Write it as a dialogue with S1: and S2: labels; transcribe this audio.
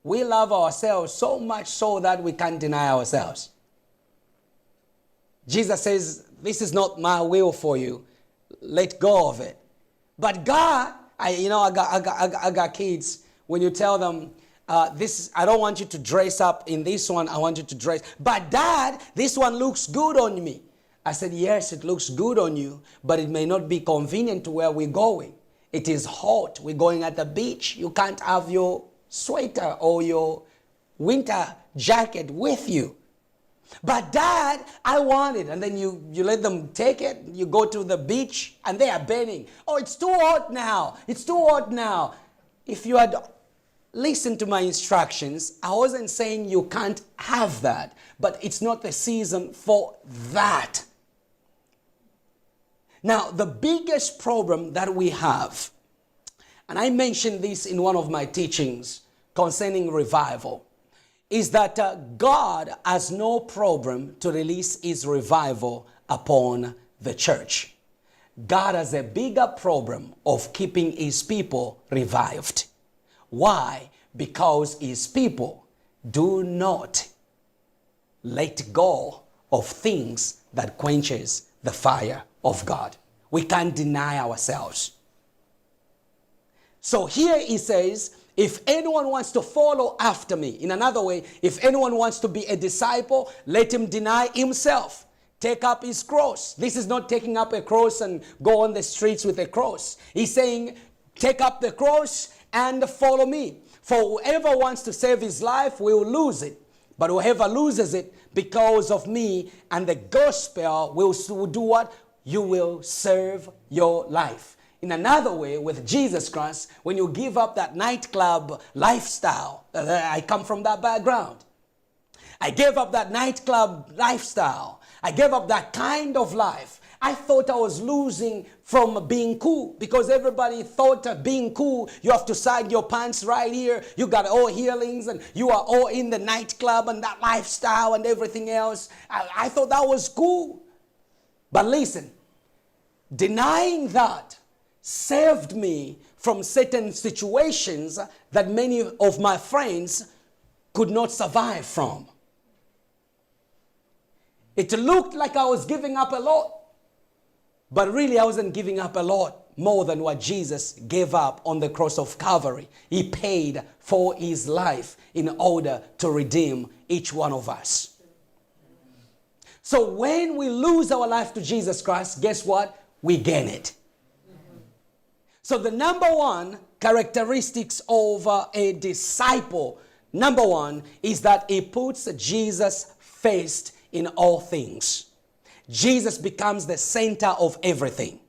S1: We love ourselves so much so that we can't deny ourselves. Jesus says, this is not my will for you. Let go of it. But God, I got kids. When you tell them, I don't want you to dress up in this one. I want you to dress. But Dad, this one looks good on me. I said, yes, it looks good on you, but it may not be convenient to where we're going. It is hot. We're going at the beach. You can't have your sweater or your winter jacket with you. But Dad, I want it. And then you let them take it. You go to the beach and they are burning. Oh, it's too hot now. It's too hot now. If you had listened to my instructions, I wasn't saying you can't have that. But it's not the season for that. Now, the biggest problem that we have, and I mentioned this in one of my teachings concerning revival, is that God has no problem to release his revival upon the church. God has a bigger problem of keeping his people revived. Why? Because his people do not let go of things that quenches the fire of God. We can't deny ourselves. So here he says, if anyone wants to follow after me, in another way, if anyone wants to be a disciple, let him deny himself. Take up his cross. This is not taking up a cross and go on the streets with a cross. He's saying, take up the cross and follow me. For whoever wants to save his life will lose it. But whoever loses it because of me and the gospel will do what? You will serve your life. In another way, with Jesus Christ, when you give up that nightclub lifestyle, I come from that background. I gave up that nightclub lifestyle. I gave up that kind of life. I thought I was losing from being cool because everybody thought of being cool, you have to side your pants right here. You got all healings and you are all in the nightclub and that lifestyle and everything else. I thought that was cool. But listen, denying that saved me from certain situations that many of my friends could not survive from. It looked like I was giving up a lot, but really I wasn't giving up a lot more than what Jesus gave up on the cross of Calvary. He paid for his life in order to redeem each one of us. So when we lose our life to Jesus Christ, guess what? We gain it. So the number one characteristics of a disciple, number one, is that he puts Jesus first in all things. Jesus becomes the center of everything.